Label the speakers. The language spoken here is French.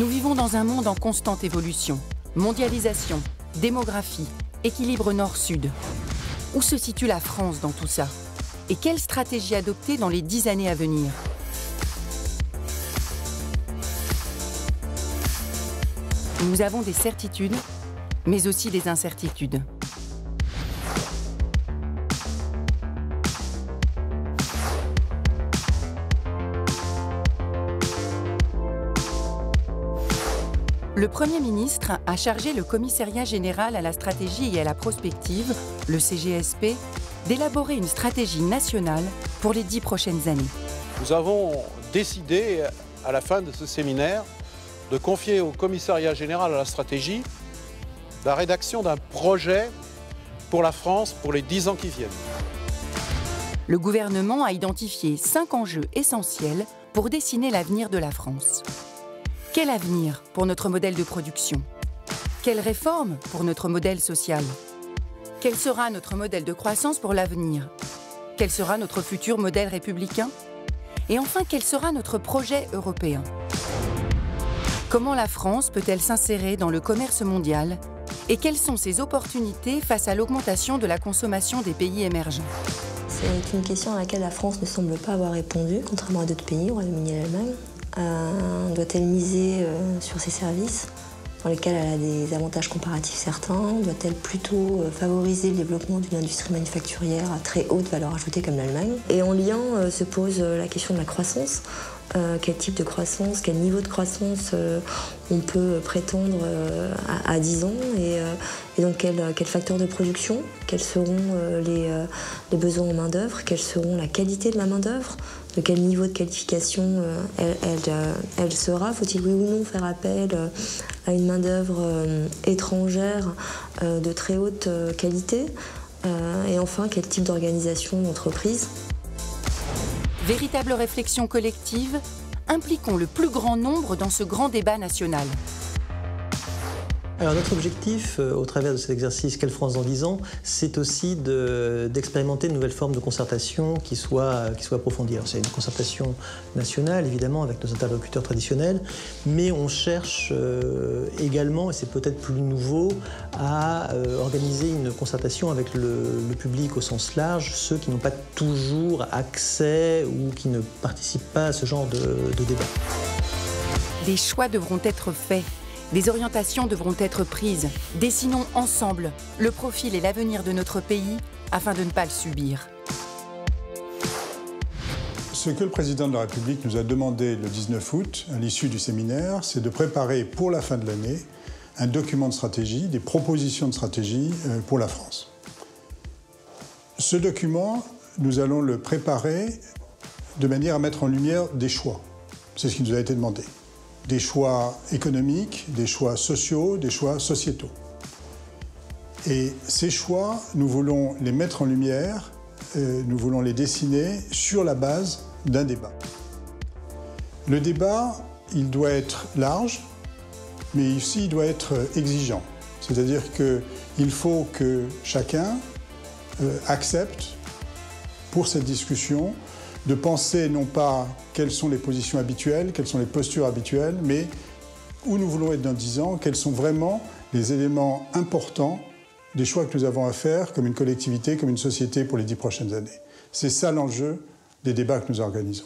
Speaker 1: Nous vivons dans un monde en constante évolution. Mondialisation, démographie, équilibre nord-sud. Où se situe la France dans tout ça? Et quelle stratégie adopter dans les 10 années à venir? Nous avons des certitudes, mais aussi des incertitudes. Le Premier ministre a chargé le Commissariat général à la stratégie et à la prospective, le CGSP, d'élaborer une stratégie nationale pour les 10 prochaines années.
Speaker 2: Nous avons décidé, à la fin de ce séminaire, de confier au Commissariat général à la stratégie la rédaction d'un projet pour la France pour les 10 ans qui viennent.
Speaker 1: Le gouvernement a identifié 5 enjeux essentiels pour dessiner l'avenir de la France. Quel avenir pour notre modèle de production? Quelle réforme pour notre modèle social? Quel sera notre modèle de croissance pour l'avenir? Quel sera notre futur modèle républicain? Et enfin, quel sera notre projet européen? Comment la France peut-elle s'insérer dans le commerce mondial? Et quelles sont ses opportunités face à l'augmentation de la consommation des pays émergents?
Speaker 3: C'est une question à laquelle la France ne semble pas avoir répondu, contrairement à d'autres pays, au Royaume-Uni et à l'Allemagne. Doit-elle miser sur ses services, dans lesquels elle a des avantages comparatifs certains? Doit-elle plutôt favoriser le développement d'une industrie manufacturière à très haute valeur ajoutée comme l'Allemagne? Et en lien se pose la question de la croissance. Quel type de croissance, quel niveau de croissance on peut prétendre à 10 ans et donc quel facteur de production, quels seront les besoins en main-d'œuvre, quelles seront la qualité de la main-d'œuvre, de quel niveau de qualification elle sera. Faut-il oui ou non faire appel à une main-d'œuvre étrangère de très haute qualité et enfin quel type d'organisation d'entreprise.
Speaker 1: Véritable réflexion collective, impliquons le plus grand nombre dans ce grand débat national.
Speaker 4: Alors notre objectif, au travers de cet exercice Quelle France dans 10 ans, c'est aussi d'expérimenter de nouvelles formes de concertation qui soient approfondies. C'est une concertation nationale, évidemment, avec nos interlocuteurs traditionnels, mais on cherche également, et c'est peut-être plus nouveau, à organiser une concertation avec le public au sens large, ceux qui n'ont pas toujours accès ou qui ne participent pas à ce genre de débat.
Speaker 1: Des choix devront être faits. Des orientations devront être prises. Dessinons ensemble le profil et l'avenir de notre pays afin de ne pas le subir.
Speaker 5: Ce que le président de la République nous a demandé le 19 août, à l'issue du séminaire, c'est de préparer pour la fin de l'année un document de stratégie, des propositions de stratégie pour la France. Ce document, nous allons le préparer de manière à mettre en lumière des choix. C'est ce qui nous a été demandé. Des choix économiques, des choix sociaux, des choix sociétaux. Et ces choix, nous voulons les mettre en lumière, nous voulons les dessiner sur la base d'un débat. Le débat, il doit être large, mais aussi il doit être exigeant. C'est-à-dire qu'il faut que chacun accepte, pour cette discussion, de penser non pas quelles sont les positions habituelles, quelles sont les postures habituelles, mais où nous voulons être dans 10 ans, quels sont vraiment les éléments importants des choix que nous avons à faire comme une collectivité, comme une société pour les 10 prochaines années. C'est ça l'enjeu des débats que nous organisons.